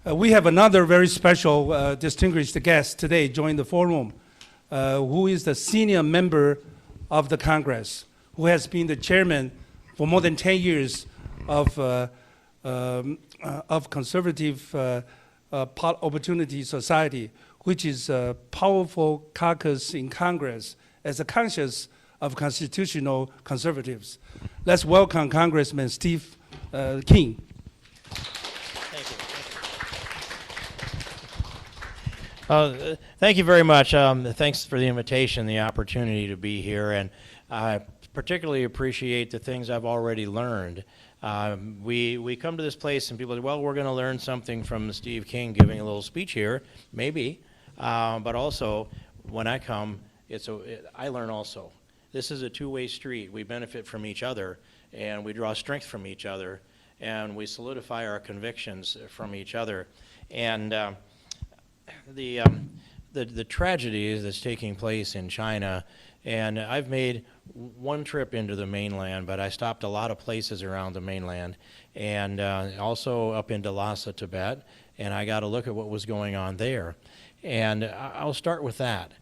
We have another very special distinguished guest today join the forum, who is the senior member of the Congress, who has been the chairman for more than 10 years of Conservative Opportunity Society, which is a powerful caucus in Congress as a conscience of constitutional conservatives. Let's welcome Congressman Steve King. Thank you very much. Thanks for the invitation, the opportunity to be here, and I particularly appreciate the things I've already learned. We come to this place and people say, well, we're going to learn something from Steve King giving a little speech here, maybe, but also when I come, I learn also. This is a two-way street. We benefit from each other, and we draw strength from each other, and we solidify our convictions from each other. And the tragedy that's taking place in China, and I've made one trip into the mainland, but I stopped a lot of places around the mainland, and also up into Lhasa, Tibet, and I got to look at what was going on there. And I'll start with that,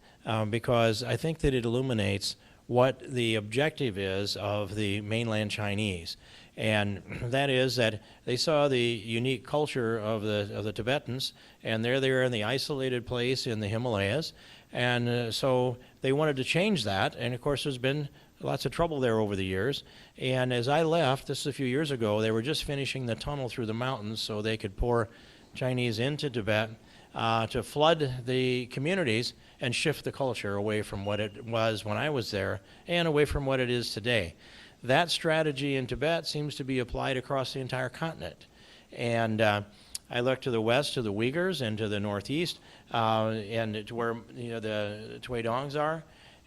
because I think that it illuminates what the objective is of the mainland Chinese. And that is that they saw the unique culture of the Tibetans, and they're there in the isolated place in the Himalayas, and so they wanted to change that, and of course there's been lots of trouble there over the years. And as I left, this is a few years ago, they were just finishing the tunnel through the mountains so they could pour Chinese into Tibet to flood the communities and shift the culture away from what it was when I was there and away from what it is today. That strategy in Tibet seems to be applied across the entire continent. And I look to the west, to the Uyghurs, and to the northeast, and to where the Tuidangs are,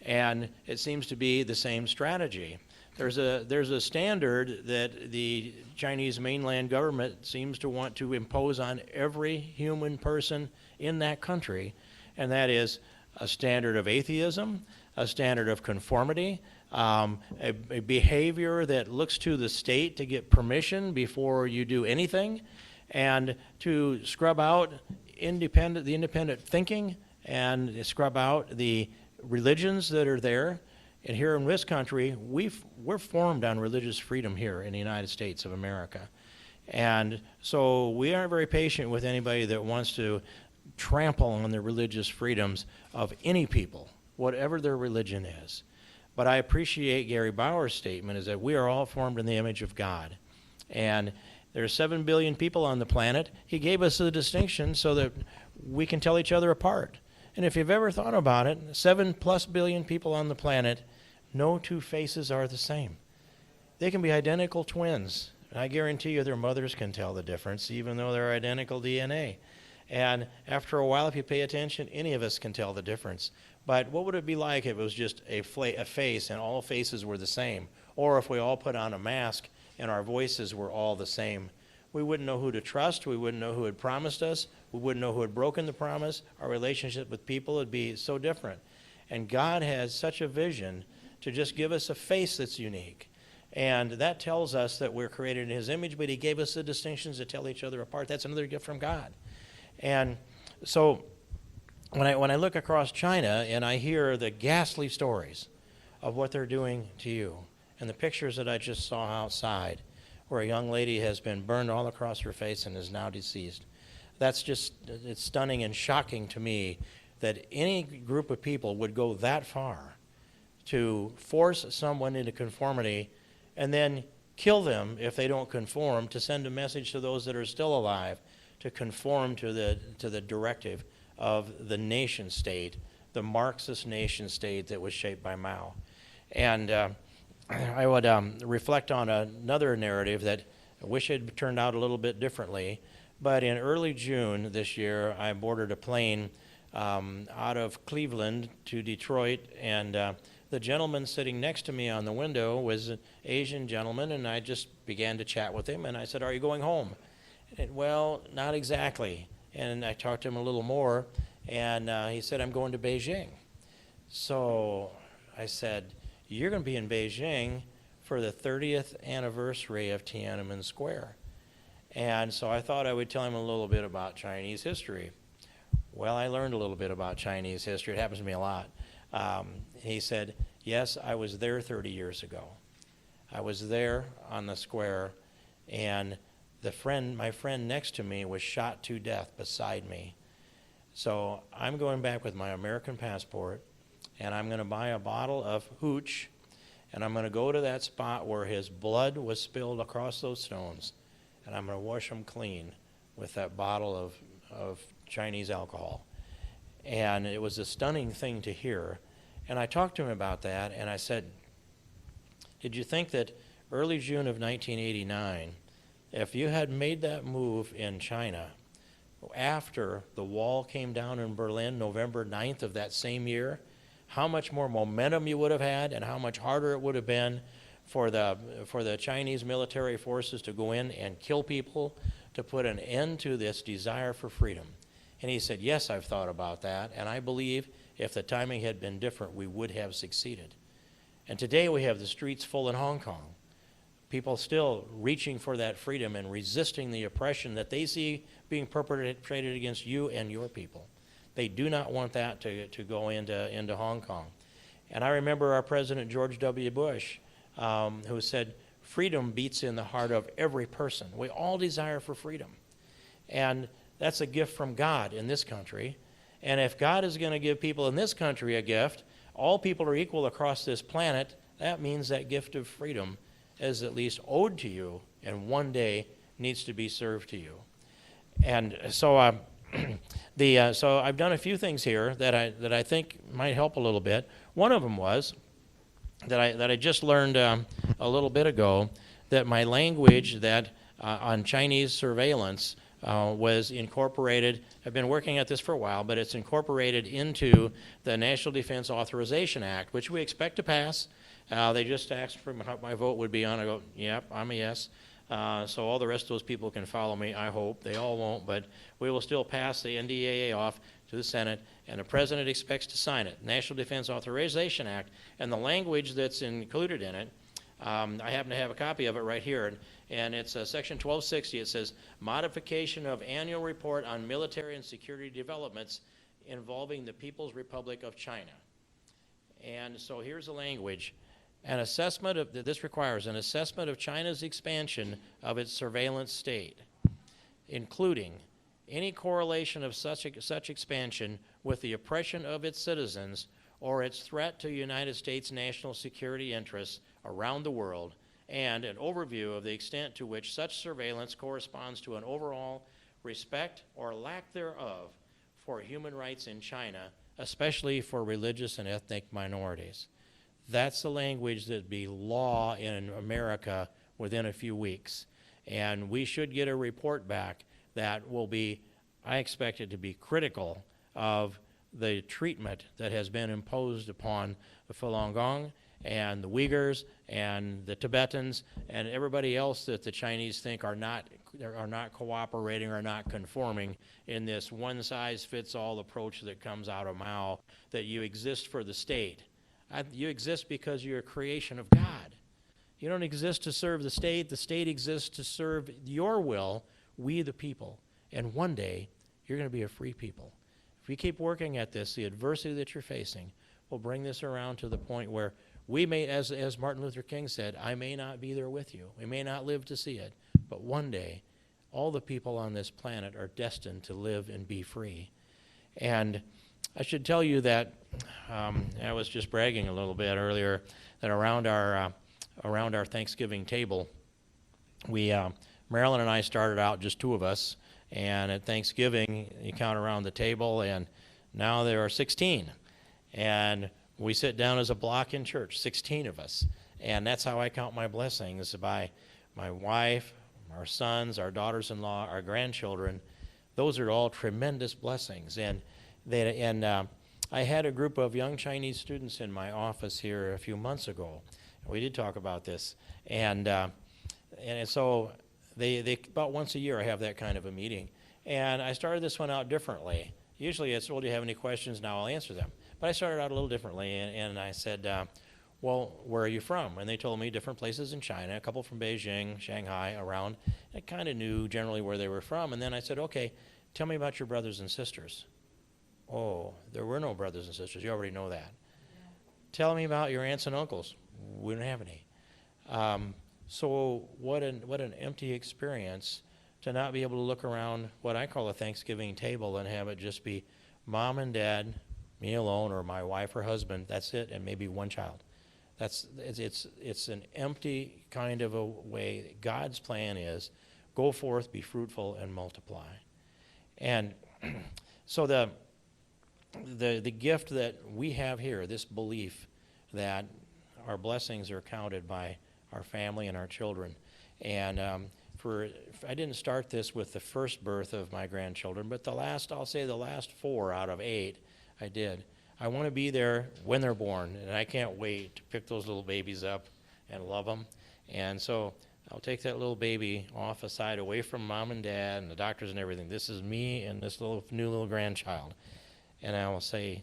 and it seems to be the same strategy. There's a standard that the Chinese mainland government seems to want to impose on every human person in that country, and that is a standard of atheism, a standard of conformity, a behavior that looks to the state to get permission before you do anything, and to scrub out the independent thinking and scrub out the religions that are there. And here in this country, we're formed on religious freedom here in the United States of America. And so we aren't very patient with anybody that wants to trample on the religious freedoms of any people, whatever their religion is. But I appreciate Gary Bauer's statement is that we are all formed in the image of God. And there are 7 billion people on the planet. He gave us the distinction so that we can tell each other apart. And if you've ever thought about it, 7+ billion people on the planet, no two faces are the same. They can be identical twins. I guarantee you their mothers can tell the difference, even though they're identical DNA. And after a while, if you pay attention, any of us can tell the difference. But what would it be like if it was just a face and all faces were the same? Or if we all put on a mask and our voices were all the same? We wouldn't know who to trust. We wouldn't know who had promised us. We wouldn't know who had broken the promise. Our relationship with people would be so different. And God has such a vision to just give us a face that's unique. And that tells us that we're created in His image, but He gave us the distinctions to tell each other apart. That's another gift from God. And so when I look across China and I hear the ghastly stories of what they're doing to you, and the pictures that I just saw outside, where a young lady has been burned all across her face and is now deceased, it's stunning and shocking to me that any group of people would go that far to force someone into conformity and then kill them if they don't conform, to send a message to those that are still alive to conform to the directive of the nation state, the Marxist nation state that was shaped by Mao. And I would reflect on another narrative that I wish had turned out a little bit differently. But in early June this year, I boarded a plane out of Cleveland to Detroit, and the gentleman sitting next to me on the window was an Asian gentleman, and I just began to chat with him, and I said, "Are you going home?" And, "Well, not exactly." And I talked to him a little more, and he said, "I'm going to Beijing." So I said, "You're going to be in Beijing for the 30th anniversary of Tiananmen Square." And so I thought I would tell him a little bit about Chinese history. Well, I learned a little bit about Chinese history. It happens to me a lot. He said, yes, I was there 30 years ago. I was there on the square, and my friend next to me was shot to death beside me. So I'm going back with my American passport, and I'm going to buy a bottle of hooch, and I'm going to go to that spot where his blood was spilled across those stones, and I'm going to wash them clean with that bottle of Chinese alcohol. And it was a stunning thing to hear. And I talked to him about that, and I said, did you think that early June of 1989, if you had made that move in China after the wall came down in Berlin, November 9th of that same year, how much more momentum you would have had and how much harder it would have been for the Chinese military forces to go in and kill people, to put an end to this desire for freedom? And he said, yes, I've thought about that, and I believe if the timing had been different, we would have succeeded. And today we have the streets full in Hong Kong. People still reaching for that freedom and resisting the oppression that they see being perpetrated against you and your people. They do not want that to go into Hong Kong. And I remember our President George W. Bush, who said, freedom beats in the heart of every person. We all desire for freedom. And that's a gift from God in this country. And if God is going to give people in this country a gift, all people are equal across this planet, that means that gift of freedom is at least owed to you and one day needs to be served to you. And so so I've done a few things here that I think might help a little bit. One of them was that I just learned a little bit ago that my language that on Chinese surveillance was incorporated. I've been working at this for a while, but it's incorporated into the National Defense Authorization Act, which we expect to pass. They just asked for what my vote would be on. I go, yep, I'm a yes. So all the rest of those people can follow me, I hope. They all won't, but we will still pass the NDAA off to the Senate, and the President expects to sign it. National Defense Authorization Act, and the language that's included in it, I happen to have a copy of it right here, and it's Section 1260. It says, modification of annual report on military and security developments involving the People's Republic of China. And so here's the language. An assessment of, this requires an assessment of China's expansion of its surveillance state, including any correlation of such expansion with the oppression of its citizens or its threat to United States national security interests around the world, and an overview of the extent to which such surveillance corresponds to an overall respect or lack thereof for human rights in China, especially for religious and ethnic minorities. That's the language that'd be law in America within a few weeks. And we should get a report back that will be, I expect it to be critical of the treatment that has been imposed upon the Falun Gong and the Uyghurs and the Tibetans and everybody else that the Chinese think are not cooperating or not conforming in this one-size-fits-all approach that comes out of Mao, that you exist for the state. You exist because you're a creation of God. You don't exist to serve the state exists to serve your will, we the people. And one day, you're going to be a free people. If we keep working at this, the adversity that you're facing will bring this around to the point where we may, as Martin Luther King said, I may not be there with you. We may not live to see it. But one day, all the people on this planet are destined to live and be free. And I should tell you that I was just bragging a little bit earlier that around our Thanksgiving table, Marilyn and I started out just two of us, and at Thanksgiving you count around the table, and now there are 16, and we sit down as a block in church, 16 of us, and that's how I count my blessings, by my wife, our sons, our daughters-in-law, our grandchildren. Those are all tremendous blessings, and I had a group of young Chinese students in my office here a few months ago. We did talk about this, and so they about once a year I have that kind of a meeting, and I started this one out differently. Usually it's, well, do you have any questions? Now I'll answer them. But I started out a little differently, and I said, well, where are you from? And they told me different places in China, a couple from Beijing, Shanghai, around. I kind of knew generally where they were from. And then I said, okay, tell me about your brothers and sisters. Oh, there were no brothers and sisters. You already know that. Yeah. Tell me about your aunts and uncles. We don't have any. So what an empty experience to not be able to look around what I call a Thanksgiving table and have it just be mom and dad, me alone, or my wife or husband. That's it, and maybe one child. It's an empty kind of a way. God's plan is go forth, be fruitful, and multiply. And so the gift that we have here, this belief that our blessings are counted by our family and our children. And I didn't start this with the first birth of my grandchildren, but I'll say the last 4 out of 8 I did. I want to be there when they're born, and I can't wait to pick those little babies up and love them. And so I'll take that little baby off aside, away from mom and dad and the doctors and everything. This is me and this new little grandchild. And I will say,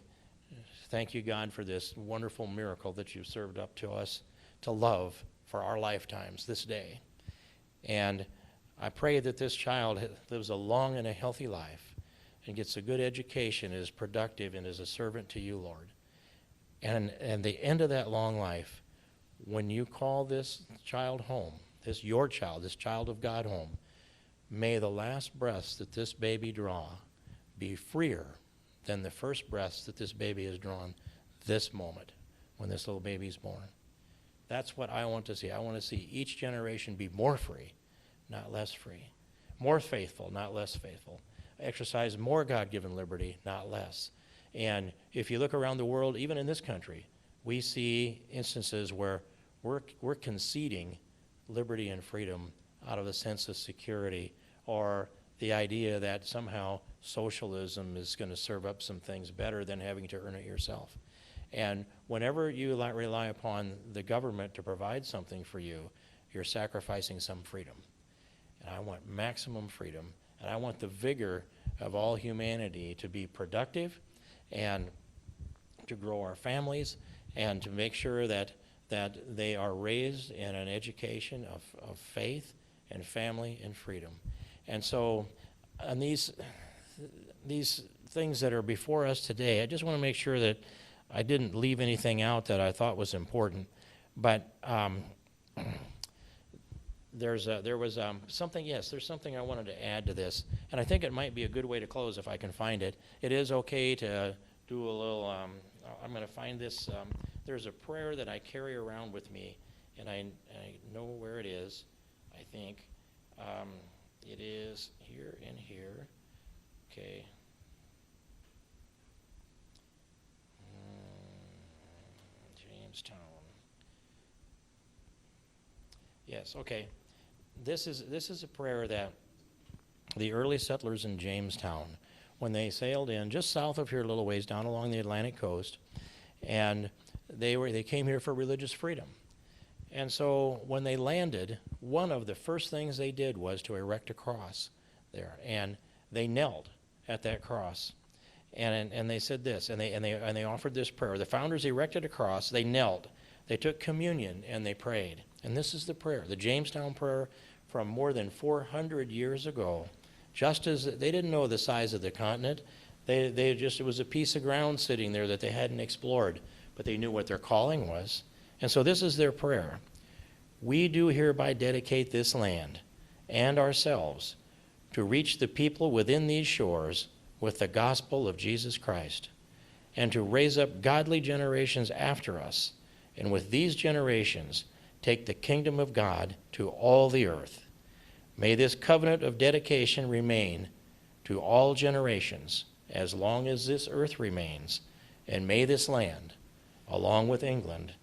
thank you, God, for this wonderful miracle that you've served up to us to love for our lifetimes this day. And I pray that this child lives a long and a healthy life and gets a good education, is productive, and is a servant to you, Lord. And the end of that long life, when you call this child home, your child, this child of God home, may the last breaths that this baby draw be freer than the first breaths that this baby has drawn this moment when this little baby is born. That's what I want to see. I want to see each generation be more free, not less free. More faithful, not less faithful. Exercise more God-given liberty, not less. And if you look around the world, even in this country, we see instances where we're conceding liberty and freedom out of a sense of security, or the idea that somehow socialism is going to serve up some things better than having to earn it yourself. And whenever you rely upon the government to provide something for you, you're sacrificing some freedom. And I want maximum freedom. And I want the vigor of all humanity to be productive and to grow our families and to make sure that they are raised in an education of faith and family and freedom. And so on these things that are before us today, I just want to make sure that I didn't leave anything out that I thought was important. But there's something I wanted to add to this, and I think it might be a good way to close if I can find it. It is okay to do a little, I'm going to find this, there's a prayer that I carry around with me, and I know where it is, I think. It is here and here, okay. Jamestown. Yes, okay. This is a prayer that the early settlers in Jamestown, when they sailed in just south of here a little ways down along the Atlantic coast, and they came here for religious freedom. And so when they landed, one of the first things they did was to erect a cross there, and they knelt at that cross. And they said this, and they offered this prayer. The founders erected a cross, they knelt, they took communion, and they prayed. And this is the prayer, the Jamestown prayer from more than 400 years ago. Just as they didn't know the size of the continent, it was a piece of ground sitting there that they hadn't explored, but they knew what their calling was. And so this is their prayer. We do hereby dedicate this land and ourselves to reach the people within these shores with the gospel of Jesus Christ, and to raise up godly generations after us, and with these generations take the kingdom of God to all the earth. May this covenant of dedication remain to all generations as long as this earth remains, and may this land, along with England,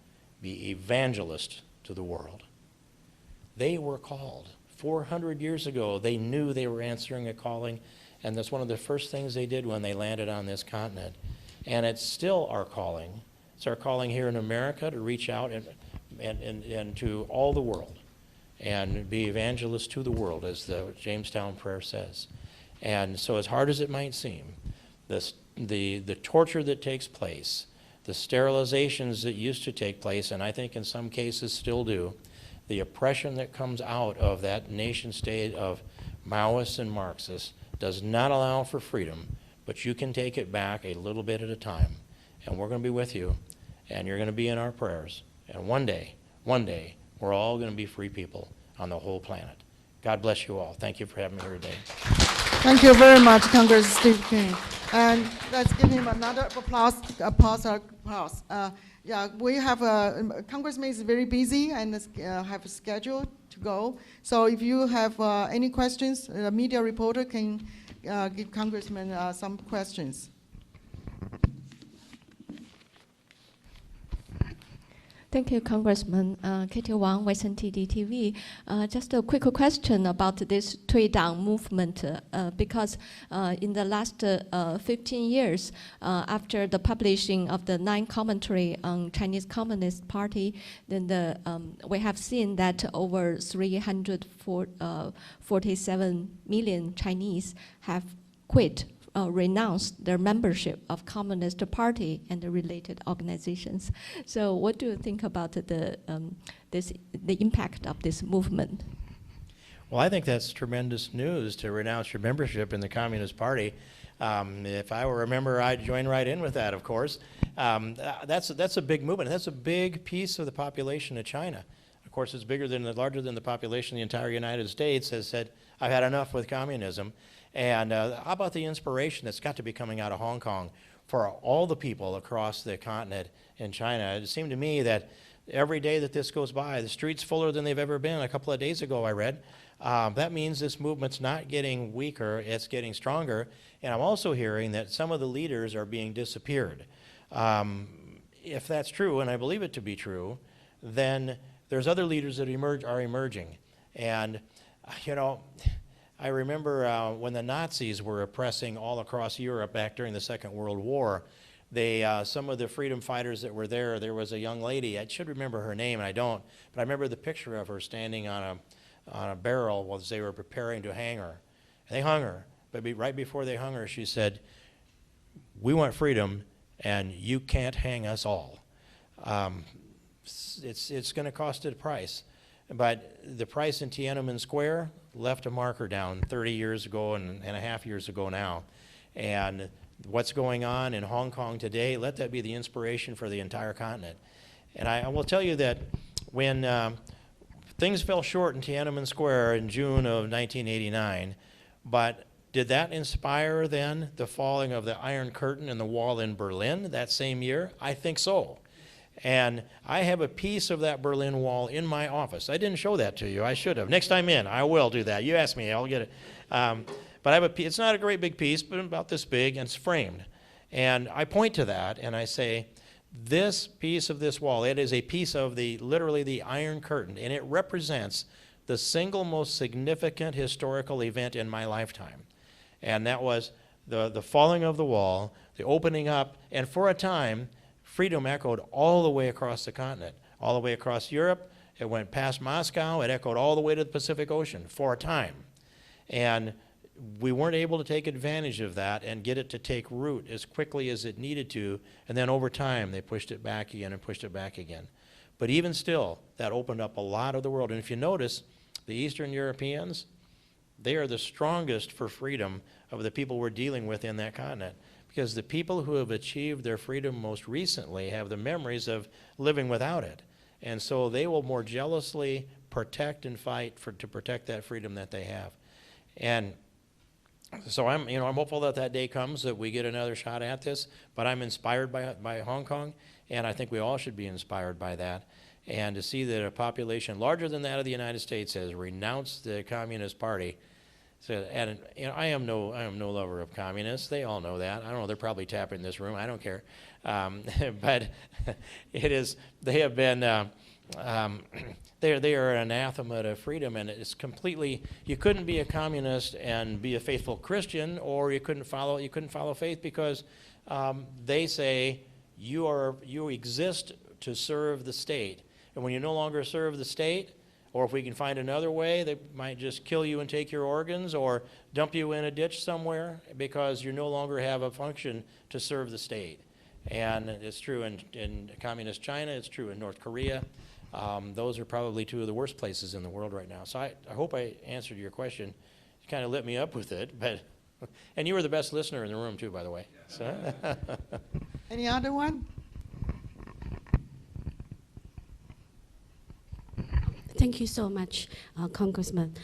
be evangelist to the world. They were called. 400 years ago, they knew they were answering a calling, and that's one of the first things they did when they landed on this continent. And it's still our calling. It's our calling here in America to reach out and to all the world and be evangelists to the world, as the Jamestown prayer says. And so as hard as it might seem, the torture that takes place, the sterilizations that used to take place, and I think in some cases still do, the oppression that comes out of that nation state of Maoists and Marxists does not allow for freedom, but you can take it back a little bit at a time. And we're going to be with you, and you're going to be in our prayers. And one day, we're all going to be free people on the whole planet. God bless you all. Thank you for having me here today. Thank you very much, Congressman Steve King. And let's give him another applause. Yeah, we have Congressman is very busy and have a schedule to go. So if you have any questions, the media reporter can give Congressman some questions. Thank you, Congressman. Katie Wang with NTD-TV. Just a quick question about this Tuidang movement, because in the last 15 years, after the publishing of the 9 commentary on Chinese Communist Party, then we have seen that over 347 million Chinese have quit renounced their membership of Communist Party and the related organizations. So what do you think about the impact of this movement? Well, I think that's tremendous news to renounce your membership in the Communist Party. If I were a member, I'd join right in with that, of course. That's a big movement. That's a big piece of the population of China. Of course, it's larger than the population of the entire United States has said, I've had enough with communism. And how about the inspiration that's got to be coming out of Hong Kong for all the people across the continent in China? It seemed to me that every day that this goes by, the street's fuller than they've ever been. A couple of days ago, I read. That means this movement's not getting weaker, it's getting stronger. And I'm also hearing that some of the leaders are being disappeared. If that's true, and I believe it to be true, then there's other leaders that are emerging. And, you know, I remember when the Nazis were oppressing all across Europe back during the Second World War, some of the freedom fighters that were there was a young lady, I should remember her name and I don't, but I remember the picture of her standing on a barrel while they were preparing to hang her. And they hung her, but right before they hung her, she said, "We want freedom and you can't hang us all." It's going to cost a price. But the price in Tiananmen Square left a marker down 30 years ago and a half years ago now. And what's going on in Hong Kong today, let that be the inspiration for the entire continent. And I will tell you that when things fell short in Tiananmen Square in June of 1989, but did that inspire then the falling of the Iron Curtain and the wall in Berlin that same year? I think so. And I have a piece of that Berlin Wall in my office. I didn't show that to you. I should have. Next time in, I will do that. You ask me, I'll get it. But I have it's not a great big piece, but about this big, and it's framed. And I point to that, and I say, this piece of this wall, it is a piece of literally the Iron Curtain, and it represents the single most significant historical event in my lifetime. And that was the falling of the wall, the opening up, and for a time, freedom echoed all the way across the continent, all the way across Europe. It went past Moscow. It echoed all the way to the Pacific Ocean for a time. And we weren't able to take advantage of that and get it to take root as quickly as it needed to. And then over time, they pushed it back again and pushed it back again. But even still, that opened up a lot of the world. And if you notice, the Eastern Europeans, they are the strongest for freedom of the people we're dealing with in that continent. Because the people who have achieved their freedom most recently have the memories of living without it. And so they will more jealously protect and fight to protect that freedom that they have. And so I'm hopeful that that day comes, that we get another shot at this, but I'm inspired by Hong Kong, and I think we all should be inspired by that. And to see that a population larger than that of the United States has renounced the Communist Party. So, and I am no lover of communists. They all know that. I don't know. They're probably tapping this room. I don't care. But they have been. They are an anathema to freedom, and it's completely. You couldn't be a communist and be a faithful Christian, or you couldn't follow faith because they say you exist to serve the state, and when you no longer serve the state. Or if we can find another way, they might just kill you and take your organs or dump you in a ditch somewhere because you no longer have a function to serve the state. And it's true in communist China, it's true in North Korea. Those are probably two of the worst places in the world right now. So I hope I answered your question. You kind of lit me up with it, but, and you were the best listener in the room too, by the way. So. Any other one? Thank you so much, Congressman.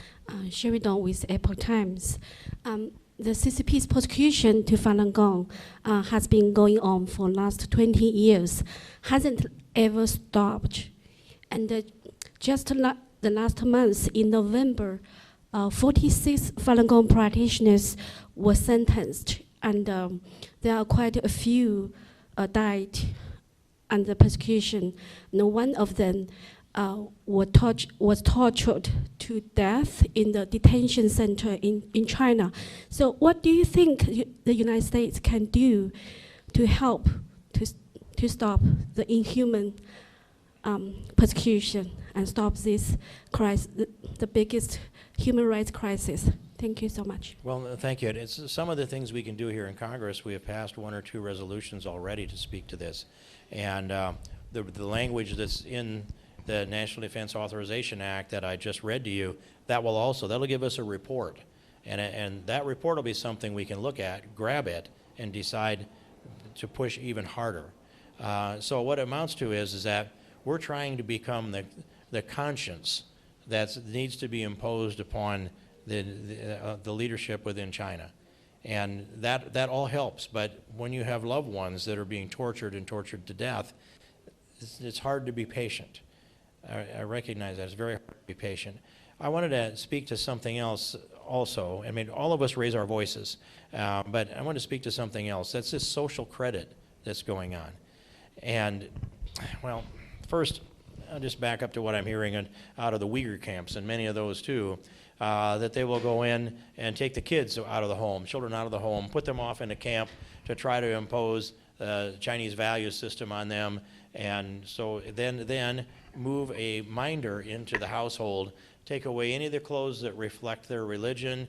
Sherry Dong with Epoch Times. The CCP's persecution to Falun Gong has been going on for the last 20 years, hasn't ever stopped. And just the last month, in November, 46 Falun Gong practitioners were sentenced, and there are quite a few died under persecution. No one of them was tortured to death in the detention center in China. So what do you think the United States can do to help to stop the inhuman persecution and stop this crisis, the biggest human rights crisis? Thank you so much. Well, thank you. It's some of the things we can do here in Congress. We have passed 1 or 2 resolutions already to speak to this. And the language that's in the National Defense Authorization Act that I just read to you, that'll give us a report. And that report will be something we can look at, grab it, and decide to push even harder. So what it amounts to is that we're trying to become the conscience that needs to be imposed upon the leadership within China. And that all helps, but when you have loved ones that are being tortured and tortured to death, it's hard to be patient. I recognize that. It's very hard to be patient. I wanted to speak to something else also. I mean, all of us raise our voices, but I want to speak to something else. That's this social credit that's going on. And, well, first, I'll just back up to what I'm hearing out of the Uyghur camps, and many of those too, that they will go in and take the kids out of the home, children out of the home, put them off in a camp to try to impose the Chinese value system on them, and so then move a minder into the household, take away any of the clothes that reflect their religion,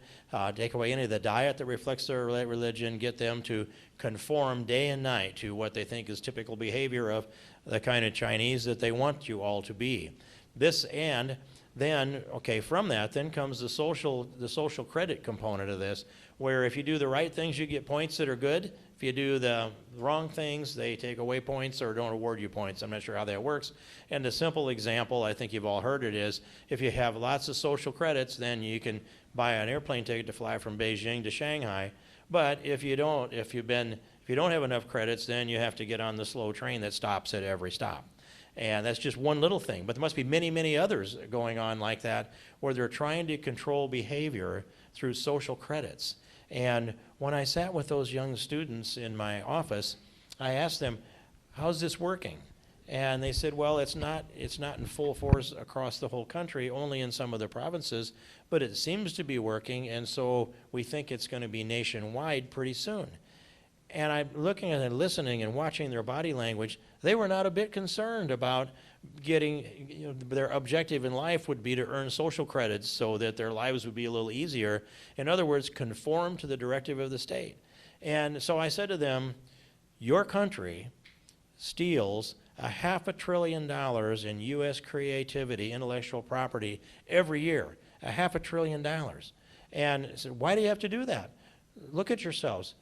take away any of the diet that reflects their religion, get them to conform day and night to what they think is typical behavior of the kind of Chinese that they want you all to be. This, and then, okay, from that, then comes the social credit component of this, where if you do the right things, you get points that are good. If you do the wrong things, they take away points or don't award you points. I'm not sure how that works. And the simple example, I think you've all heard it, is if you have lots of social credits, then you can buy an airplane ticket to fly from Beijing to Shanghai. But if you don't have enough credits, then you have to get on the slow train that stops at every stop. And that's just one little thing. But there must be many, many others going on like that, where they're trying to control behavior through social credits. And when I sat with those young students in my office, I asked them, how's this working? And they said, well, it's not in full force across the whole country, only in some of the provinces, but it seems to be working, and so we think it's going to be nationwide pretty soon. And I'm looking at and listening and watching their body language. They were not a bit concerned about getting, their objective in life would be to earn social credits so that their lives would be a little easier. In other words, conform to the directive of the state. And so I said to them, your country steals $500 billion in U.S. creativity, intellectual property every year, $500 billion. And I said, why do you have to do that? Look at yourselves.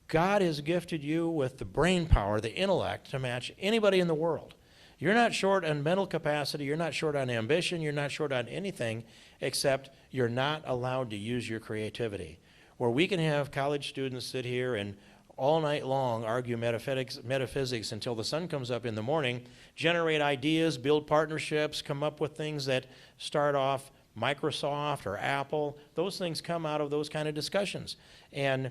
God has gifted you with the brain power, the intellect, to match anybody in the world. You're not short on mental capacity, you're not short on ambition, you're not short on anything, except you're not allowed to use your creativity. Where we can have college students sit here and all night long argue metaphysics until the sun comes up in the morning, generate ideas, build partnerships, come up with things that start off Microsoft or Apple. Those things come out of those kind of discussions. And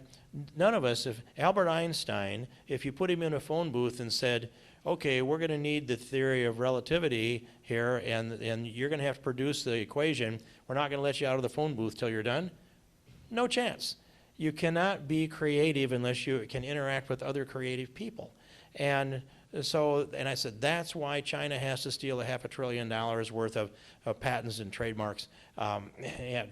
none of us, if Albert Einstein, if you put him in a phone booth and said, okay, we're going to need the theory of relativity here, and you're going to have to produce the equation, we're not going to let you out of the phone booth till you're done. No chance. You cannot be creative unless you can interact with other creative people. And So, and I said, that's why China has to steal $500 billion worth of patents and trademarks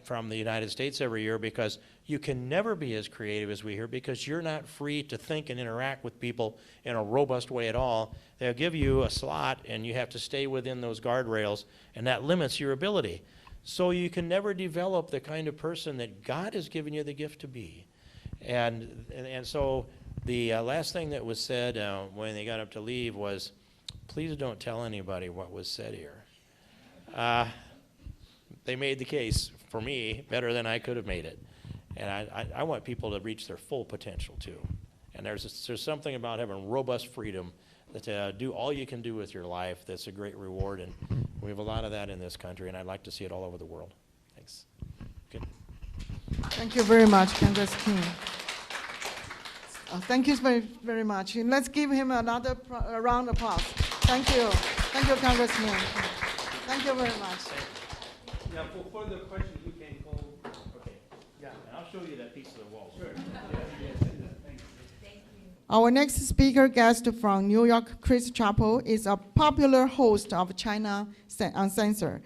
from the United States every year, because you can never be as creative as we here, because you're not free to think and interact with people in a robust way at all. They'll give you a slot and you have to stay within those guardrails, and that limits your ability. So you can never develop the kind of person that God has given you the gift to be. And so the last thing that was said when they got up to leave was, please don't tell anybody what was said here. They made the case for me better than I could have made it. And I want people to reach their full potential too. And there's something about having robust freedom that do all you can do with your life that's a great reward. And we have a lot of that in this country, and I'd like to see it all over the world. Thanks. Good. Thank you very much, Congress King. Thank you very, very much. And let's give him another round of applause. Thank you. Thank you, Congressman. Thank you very much. Yeah, for further questions, you can go. Okay. Yeah, and I'll show you that piece of the wall. Sure. Our next speaker guest from New York, Chris Chappell, is a popular host of China Uncensored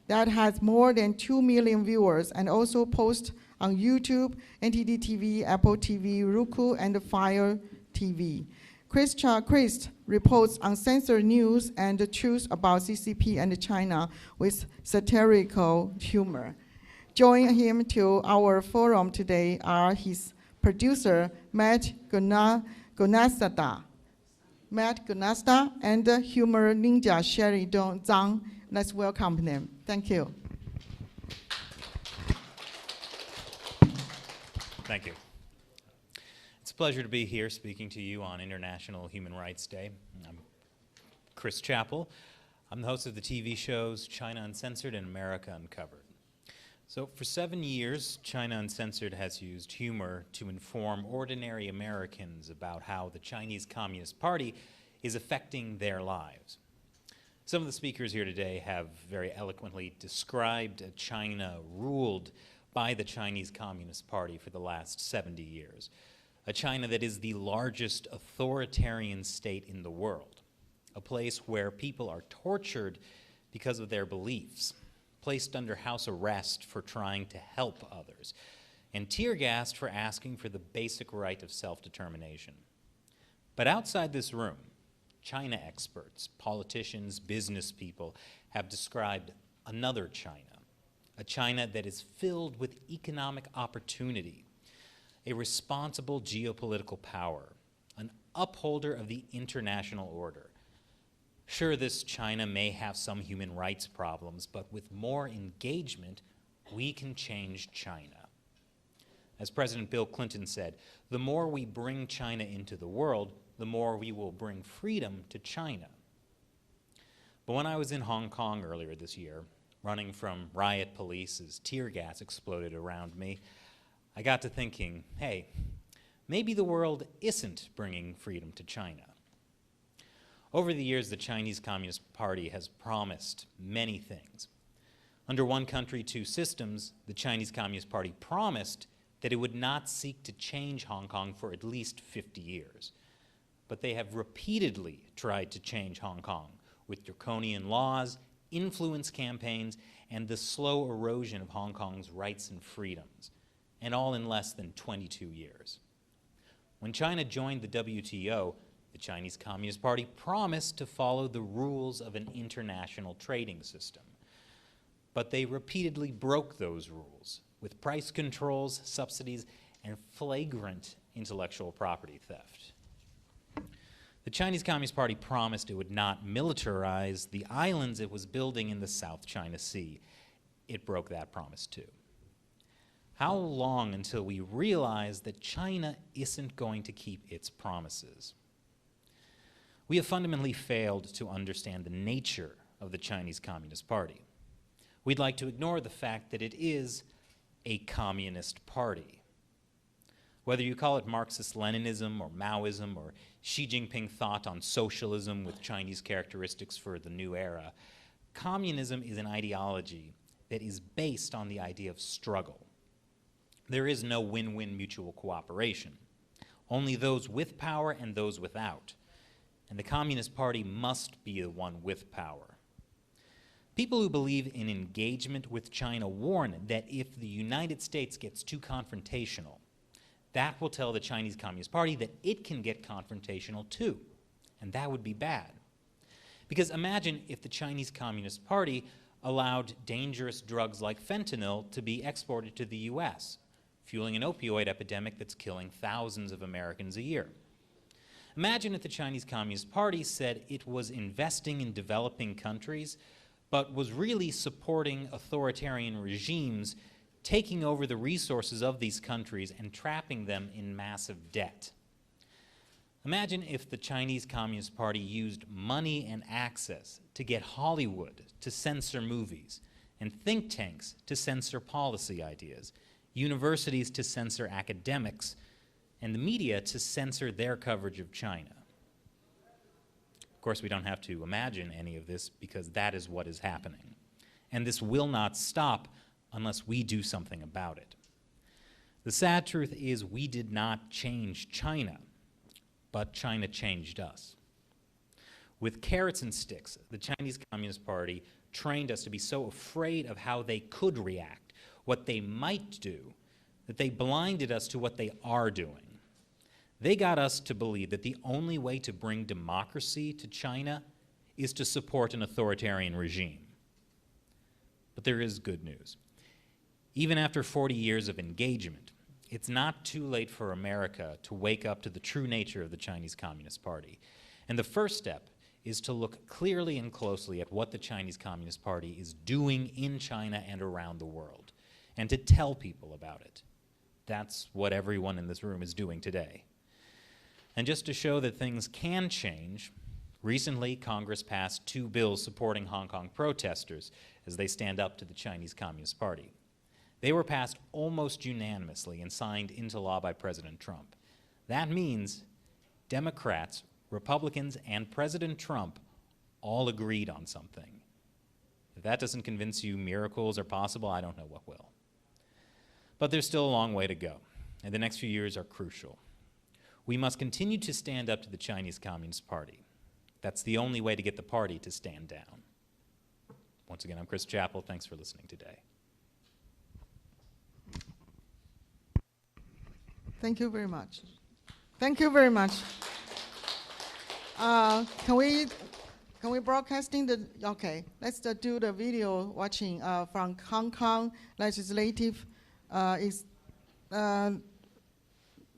that has more than 2 million viewers and also posts on YouTube, NTD-TV, Apple TV, Roku, and FireTV. Chris reports uncensored news and the truth about CCP and China with satirical humor. Joining him to our forum today are his producer, Matt Gunasta, and humor ninja Sherry Zhang. Let's welcome them. Thank you. Thank you. It's a pleasure to be here speaking to you on International Human Rights Day. I'm Chris Chappell. I'm the host of the TV shows China Uncensored and America Uncovered. So for 7 years, China Uncensored has used humor to inform ordinary Americans about how the Chinese Communist Party is affecting their lives. Some of the speakers here today have very eloquently described a China ruled by the Chinese Communist Party for the last 70 years. A China that is the largest authoritarian state in the world. A place where people are tortured because of their beliefs, placed under house arrest for trying to help others, and tear-gassed for asking for the basic right of self-determination. But outside this room, China experts, politicians, business people have described another China. A China that is filled with economic opportunity, a responsible geopolitical power, an upholder of the international order. Sure, this China may have some human rights problems, but with more engagement, we can change China. As President Bill Clinton said, the more we bring China into the world, the more we will bring freedom to China. But when I was in Hong Kong earlier this year, running from riot police as tear gas exploded around me, I got to thinking, hey, maybe the world isn't bringing freedom to China. Over the years, the Chinese Communist Party has promised many things. Under one country, two systems, the Chinese Communist Party promised that it would not seek to change Hong Kong for at least 50 years. But they have repeatedly tried to change Hong Kong with draconian laws, influence campaigns, and the slow erosion of Hong Kong's rights and freedoms, and all in less than 22 years. When China joined the WTO, the Chinese Communist Party promised to follow the rules of an international trading system. But they repeatedly broke those rules with price controls, subsidies, and flagrant intellectual property theft. The Chinese Communist Party promised it would not militarize the islands it was building in the South China Sea. It broke that promise too. How long until we realize that China isn't going to keep its promises? We have fundamentally failed to understand the nature of the Chinese Communist Party. We'd like to ignore the fact that it is a communist party. Whether you call it Marxist-Leninism or Maoism or Xi Jinping thought on socialism with Chinese characteristics for the new era, communism is an ideology that is based on the idea of struggle. There is no win-win mutual cooperation, only those with power and those without. and the Communist Party must be the one with power. People who believe in engagement with China warn that if the United States gets too confrontational, that will tell the Chinese Communist Party that it can get confrontational too, and that would be bad. Because imagine if the Chinese Communist Party allowed dangerous drugs like fentanyl to be exported to the US, fueling an opioid epidemic that's killing thousands of Americans a year. Imagine if the Chinese Communist Party said it was investing in developing countries, but was really supporting authoritarian regimes, taking over the resources of these countries and trapping them in massive debt. Imagine if the Chinese Communist Party used money and access to get Hollywood to censor movies, and think tanks to censor policy ideas, universities to censor academics, and the media to censor their coverage of China. Of course, we don't have to imagine any of this because that is what is happening. And this will not stop unless we do something about it. The sad truth is we did not change China, but China changed us. With carrots and sticks, the Chinese Communist Party trained us to be so afraid of how they could react, what they might do, that they blinded us to what they are doing. They got us to believe that the only way to bring democracy to China is to support an authoritarian regime. But there is good news. Even after 40 years of engagement, it's not too late for America to wake up to the true nature of the Chinese Communist Party. And the first step is to look clearly and closely at what the Chinese Communist Party is doing in China and around the world, and to tell people about it. That's what everyone in this room is doing today. And just to show that things can change, recently Congress passed 2 bills supporting Hong Kong protesters as they stand up to the Chinese Communist Party. They were passed almost unanimously and signed into law by President Trump. That means Democrats, Republicans, and President Trump all agreed on something. If that doesn't convince you miracles are possible, I don't know what will. But there's still a long way to go, and the next few years are crucial. We must continue to stand up to the Chinese Communist Party. That's the only way to get the party to stand down. Once again, I'm Chris Chappell. Thanks for listening today. Thank you very much. Thank you very much. Can we broadcasting the, okay, let's do the video watching from Hong Kong Legislative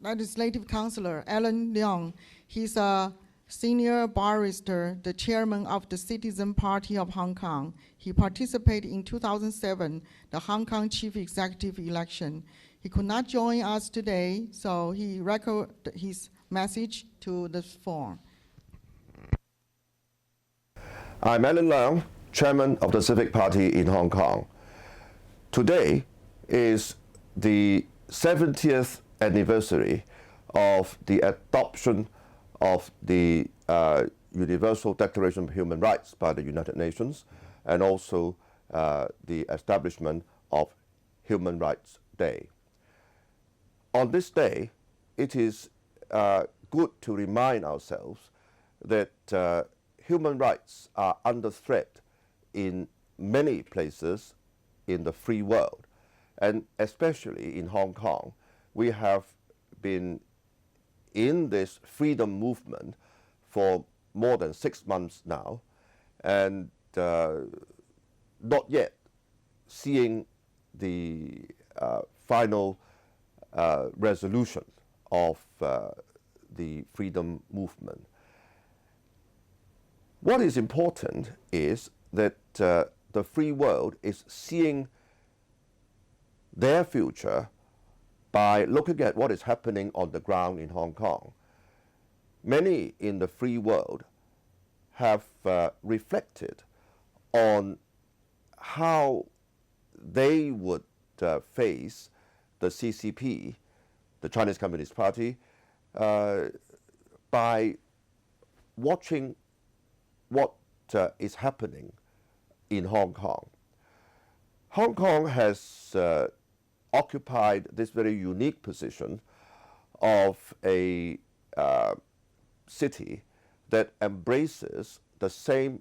Legislative Councilor Alan Leong. He's a senior barrister, the chairman of the Citizen Party of Hong Kong. He participated in 2007, the Hong Kong chief executive election. He could not join us today, so he recorded his message to the forum. I'm Alan Leong, chairman of the Civic Party in Hong Kong. Today is the 70th anniversary of the adoption of the Universal Declaration of Human Rights by the United Nations, and also the establishment of Human Rights Day. On this day, it is good to remind ourselves that human rights are under threat in many places in the free world, and especially in Hong Kong. We have been in this freedom movement for more than 6 months now, and not yet seeing the final resolution of the freedom movement. What is important is that the free world is seeing their future by looking at what is happening on the ground in Hong Kong. Many in the free world have reflected on how they would face the CCP, the Chinese Communist Party, by watching what is happening in Hong Kong. Hong Kong has occupied this very unique position of a city that embraces the same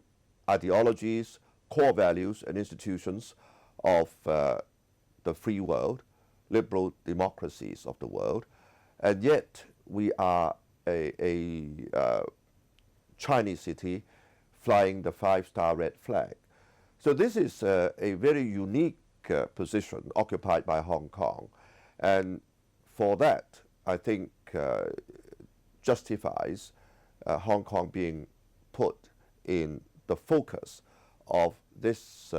ideologies, core values, and institutions of the free world, liberal democracies of the world, and yet we are a Chinese city flying the 5-star red flag. So this is a very unique position occupied by Hong Kong, and for that, I think justifies Hong Kong being put in the focus of this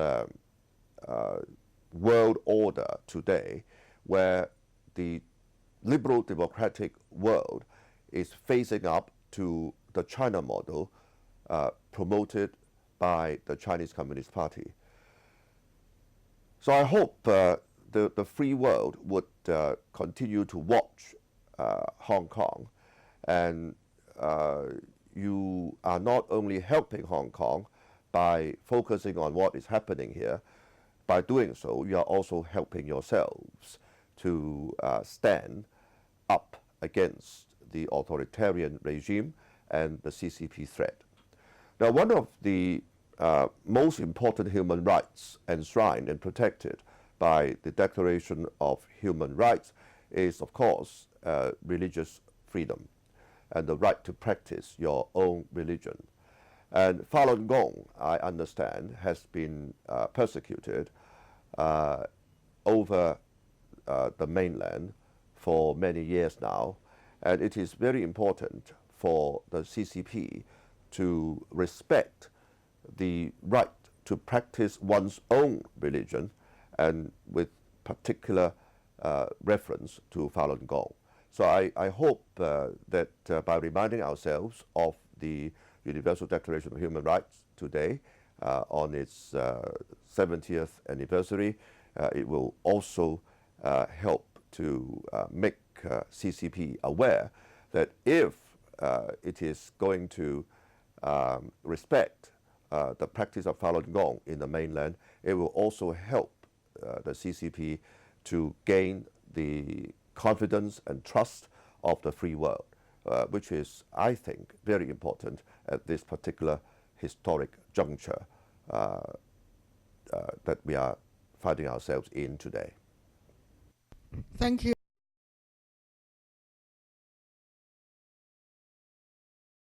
world order today, where the liberal democratic world is facing up to the China model promoted by the Chinese Communist Party. So I hope the free world would continue to watch Hong Kong, and you are not only helping Hong Kong by focusing on what is happening here. By doing so, you are also helping yourselves to stand up against the authoritarian regime and the CCP threat. Now, one of the most important human rights enshrined and protected by the Declaration of Human Rights is, of course, religious freedom and the right to practice your own religion. And Falun Gong, I understand, has been persecuted over the mainland for many years now, and it is very important for the CCP to respect the right to practice one's own religion, and with particular reference to Falun Gong. So I hope that by reminding ourselves of the Universal Declaration of Human Rights today on its 70th anniversary, it will also help to make CCP aware that if it is going to respect the practice of Falun Gong in the mainland, it will also help the CCP to gain the confidence and trust of the free world, which is, I think, very important at this particular historic juncture that we are finding ourselves in today. Thank you.